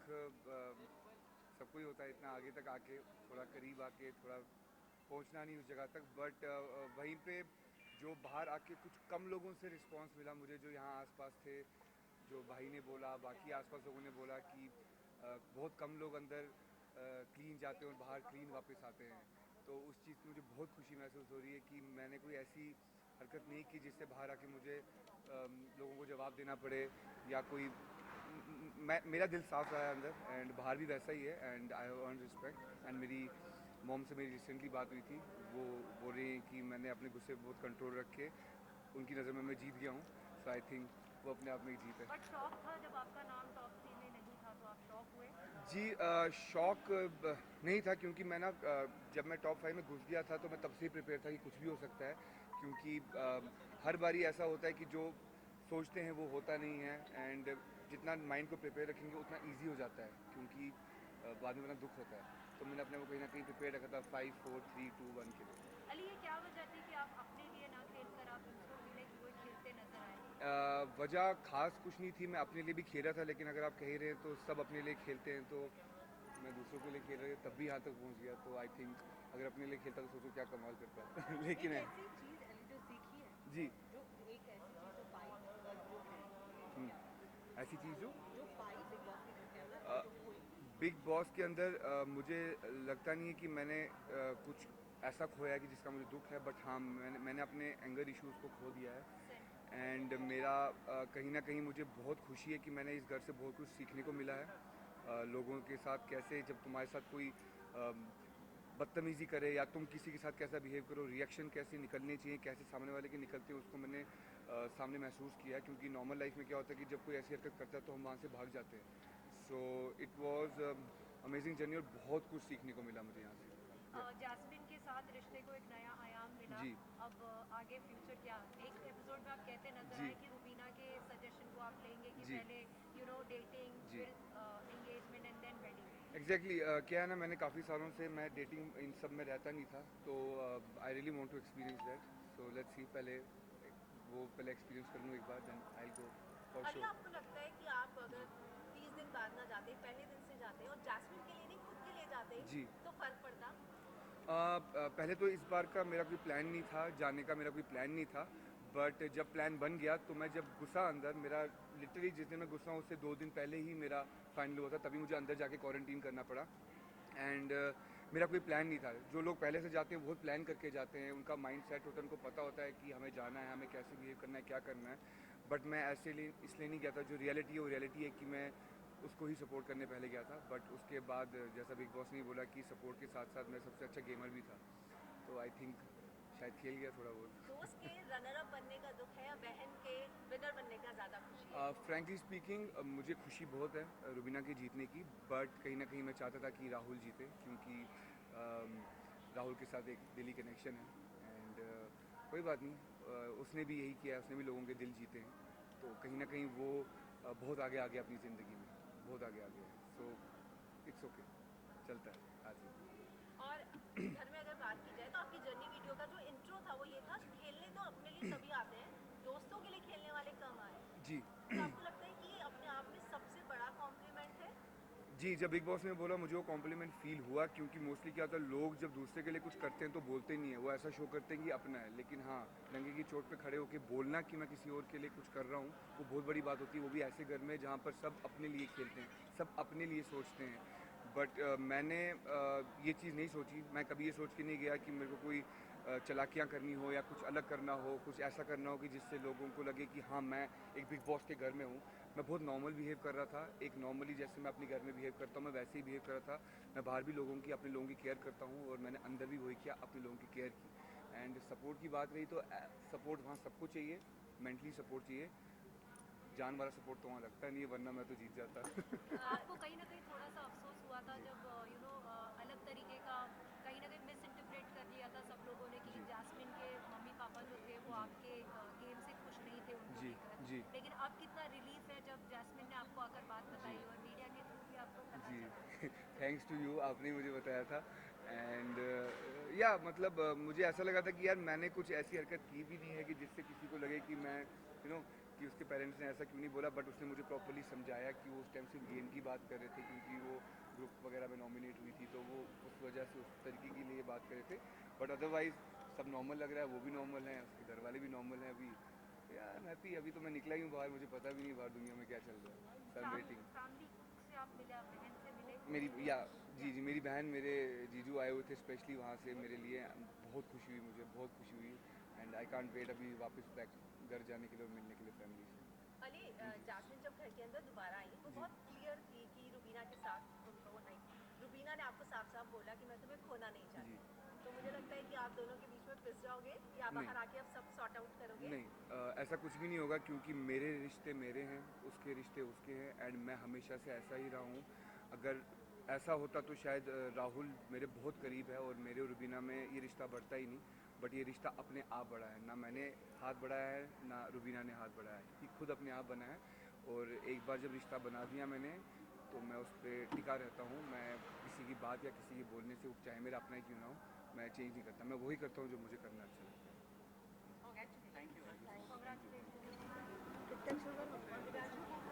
सबको ही होता है इतना आगे तक आके, थोड़ा करीब आके, थोड़ा पहुंचना नहीं उस जगह तक, बट वहीं पे जो बाहर आके कुछ कम लोगों से रिस्पांस मिला मुझे, जो यहाँ आसपास थे, जो भाई ने बोला, बाकी आसपास लोगों ने बोला कि बहुत कम लोग अंदर क्लीन जाते हैं और बाहर क्लीन वापस आते हैं। तो उस चीज़ की मुझे बहुत खुशी महसूस हो रही है कि मैंने कोई ऐसी हरकत नहीं की जिससे बाहर आके मुझे लोगों को जवाब देना पड़े, या कोई मैं मेरा दिल साफ रहा है अंदर, एंड बाहर भी वैसा ही है, and I have earn respect. And मेरी मॉम से मेरी रिसेंटली बात हुई थी, वो बोल रही हैं कि मैंने अपने गुस्से पर बहुत कंट्रोल रखे, उनकी नज़र में मैं जीत गया हूँ। सो आई थिंक वो अपने आप में एक जीत है। बट शौक था जब आपका नाम टॉप 3 में नहीं था, तो आप शौक हुए? जी, शौक नहीं था, क्योंकि मैं ना जब मैं टॉप 5 में घुस गया था तो मैं तब से ही प्रिपेयर था कि कुछ भी हो सकता है, क्योंकि हर बारी ऐसा होता है कि जो सोचते हैं वो होता नहीं है, एंड जितना माइंड को प्रिपेयर रखेंगे उतना ईजी हो जाता है, क्योंकि बाद में बड़ा दुख होता है। तो मैंने अपने को कहीं ना कहीं प्रिपेयर रखा था 5 4 3 2 1 के लिए। अली, ये क्या वजह थी कि आप अपने लिए ना खेलकर आप दूसरों के लिए वो खेलते नजर आए? वजह खास कुछ नहीं थी, मैं अपने लिए भी खेला था, लेकिन अगर आप कह रहे हैं तो सब अपने लिए खेलते हैं, तो मैं दूसरों के लिए खेल रहा तब भी यहाँ तक पहुँच गया, तो आई थिंक अगर अपने लिए खेलता तो सोचो क्या कमाल करता लेकिन एक है। ऐसी चीज अली जो सीखी है, जी। जो एक ऐसी चीज जो पाई और वो है हम्म, क्या? ऐसी चीज़ जो जो पाई बिग बॉस के घर के अंदर और जो खोई। बिग बॉस के अंदर मुझे लगता नहीं है कि मैंने कुछ ऐसा खोया है कि जिसका मुझे दुख है, बट हाँ मैंने अपने एंगर इश्यूज़ को खो दिया है, सेम। एंड मेरा कहीं ना कहीं मुझे बहुत खुशी है कि मैंने इस घर से बहुत कुछ सीखने को मिला है। लोगों के साथ कैसे, जब तुम्हारे साथ कोई बदतमीज़ी करे या तुम किसी के साथ कैसा बिहेव करो, रिएक्शन कैसे निकलने चाहिए, कैसे सामने वाले के निकलते हैं, उसको मैंने सामने महसूस किया है, क्योंकि नॉर्मल लाइफ में क्या होता है कि जब कोई ऐसी हरकत करता है तो हम वहाँ से भाग जाते हैं। So it was amazing journey, और बहुत कुछ सीखने को मिला मुझे यहाँ से। जैस्मिन के साथ रिश्ते को एक नया आयाम मिला। जी। अब आगे फ्यूचर क्या? एक एपिसोड में आप कहते नजर जी। आए कि रुबीना के सजेशन को आप लेंगे कि जी। पहले डेटिंग, जी। फिर engagement and then wedding. Exactly क्या है ना, मैंने काफ़ी सालों से मैं डेटिंग इन सब में रहता नहीं था, तो I really want to experience that. So let's see, पहले एक्सपीरियंस कर लूँ एक बार, then I go for Ali, sure. आपको लगता है कि आप अगर 30 दिन बाद ना जाते, पहले दिन से जाते और जैस्मिन के लिए नहीं खुद के लिए जाते, जी। तो फर्क पड़ता? पहले तो इस बार का मेरा कोई प्लान नहीं था, जाने का मेरा कोई प्लान नहीं था, बट जब प्लान बन गया तो मैं जब घुसा अंदर, मेरा लिटरली जिस दिन मैं घुसा उससे 2 दिन पहले ही मेरा फाइनल हुआ था, तभी मुझे अंदर जाके क्वारंटीन करना पड़ा। एंड मेरा कोई प्लान नहीं था। जो लोग पहले से जाते हैं बहुत प्लान करके जाते हैं, उनका माइंड सेट होता है, उनको पता होता है कि हमें जाना है, हमें कैसे बिहेव करना है, क्या करना है। बट मैं ऐसे लिए इसलिए नहीं गया था, जो रियलिटी है वो रियलिटी है कि मैं उसको ही सपोर्ट करने पहले गया था, बट उसके बाद जैसा बिग बॉस ने बोला कि सपोर्ट के साथ साथ मैं सबसे अच्छा गेमर भी था, तो आई थिंक शायद खेल गया थोड़ा दोस्त बहुत। के रनर अप बनने का दुख है या बहन के विनर बनने का ज्यादा खुशी है? फ्रैंकली स्पीकिंग मुझे खुशी बहुत है रुबीना के जीतने की, बट कहीं ना कहीं मैं चाहता था कि राहुल जीते, क्योंकि राहुल के साथ एक दिली कनेक्शन है, एंड कोई बात नहीं, उसने भी यही किया है, उसने भी लोगों के दिल जीते हैं, तो कहीं ना कहीं वो बहुत आगे आ गया अपनी ज़िंदगी में, बहुत आगे आ गया है। सो इट्स ओके, चलता है आज ही। और घर में अगर बात की जाए तो आपकी जर्नी वीडियो का जो इंट्रो था वो ये था, खेलने तो अपने लिए सभी आते हैं, दोस्तों के लिए खेलने वाले कम आए। जी। तो आपको लगता है कि ये अपने आप में सबसे बड़ा कॉम्प्लीमेंट है? जी, जब बिग बॉस ने बोला मुझे वो कॉम्प्लीमेंट फ़ील हुआ, क्योंकि मोस्टली क्या होता है, लोग जब दूसरे के लिए कुछ करते हैं तो बोलते नहीं है, वो ऐसा शो करते हैं कि अपना है, लेकिन हाँ, डंके की चोट पे खड़े होकर बोलना कि मैं किसी और के लिए कुछ कर रहा हूँ, वो बहुत बड़ी बात होती है, वो भी ऐसे घर में जहाँ पर सब अपने लिए खेलते हैं, सब अपने लिए सोचते हैं। बट मैंने ये चीज़ नहीं सोची, मैं कभी ये सोच के नहीं गया कि मेरे को कोई चालाकियाँ करनी हो या कुछ अलग करना हो, कुछ ऐसा करना हो कि जिससे लोगों को लगे कि हाँ, मैं एक बिग बॉस के घर में हूँ। मैं बहुत नॉर्मल बिहेव कर रहा था, एक नॉर्मली जैसे मैं अपने घर में बिहेव करता हूँ मैं वैसे ही बिहेव कर रहा था। मैं बाहर भी लोगों की, अपने लोगों की केयर करता हूँ, और मैंने अंदर भी वही किया, अपने लोगों की केयर की। एंड सपोर्ट की बात रही तो सपोर्ट वहाँ सबको चाहिए, मेंटली सपोर्ट चाहिए, जान वाला सपोर्ट तो वहाँ लगता नहीं है, वरना मैं तो जीत जाता। आपको कहीं ना कहीं थोड़ा सा अफसोस हुआ था जी। जब अलग तरीके का कहीं ना कहीं मिस इंटरप्रेट कर लिया था सब लोगों ने कि जी। जैस्मिन के मम्मी पापा जो थे वो जी। आपके गेम से खुश नहीं थे उनको जी। लेकर। जी। लेकिन अब कितना रिलीफ है जब जैस्मिन ने आपको आकर बात जी। बताई और मीडिया के थ्रू भी आपको पता जी। चला। थैंक्स टू यू, आपने ही मुझे बताया था। एंड या मुझे ऐसा लगा था कि यार मैंने कुछ ऐसी हरकत की भी नहीं है कि जिससे किसी को लगे कि मैं कि उसके पेरेंट्स ने ऐसा क्यों नहीं बोला, बट उसने मुझे प्रॉपरली समझाया कि वो उस टाइम सिर्फ गेम की बात कर रहे थे, क्योंकि वो ग्रुप वगैरह में नॉमिनेट हुई थी, तो वो उस वजह से उस तरीके के लिए बात कर रहे थे। बट अदरवाइज सब नॉर्मल लग रहा है, वो भी नॉर्मल है, उसके घर वाले भी नॉर्मल हैं अभी। यार हैप्पी, अभी तो मैं निकला ही हूँ बाहर, मुझे पता भी नहीं बाहर दुनिया में क्या चल रहा है, सो आई एम वेटिंग। फैमिली से आप मिले, आप बहन से मिले? मेरी या जी जी मेरी बहन, मेरे जीजू आए हुए थे स्पेशली वहाँ से मेरे लिए, बहुत खुशी हुई, मुझे बहुत खुशी हुई। एंड आई कांट वेट अभी वापस बैक घर जाने के लिए और मिलने के लिए फैमिली से। अली, जैस्मिन जब घर के अंदर दोबारा आई तो जी। बहुत क्लियर थी कि रुबीना के साथ उनको वो नहीं, रुबीना ने आपको साफ साफ बोला कि मैं तुम्हें खोना नहीं जी। चाहती। तो मुझे लगता है कि आप दोनों के बीच में पिस जाओगे या नहीं बाहर आके अब सब सॉर्ट आउट करोगे? नहीं, ऐसा कुछ भी नहीं होगा, क्योंकि मेरे रिश्ते मेरे हैं, उसके रिश्ते उसके हैं, एंड मैं हमेशा से ऐसा ही रहा हूँ। अगर ऐसा होता तो शायद राहुल मेरे बहुत करीब है और मेरे और रुबीना में ये रिश्ता बढ़ता ही नहीं, बट ये रिश्ता अपने आप बढ़ा है, ना मैंने हाथ बढ़ाया है ना रुबीना ने हाथ बढ़ाया है, ये खुद अपने आप बना है। और एक बार जब रिश्ता बना दिया मैंने, तो मैं उस पर टिका रहता हूँ। मैं किसी की बात या किसी के बोलने से, चाहे मेरा अपना ही क्यों ना हो, मैं चेंज नहीं करता, मैं वही करता हूँ जो मुझे करना अच्छा लगता है। Congratulations. Thank you.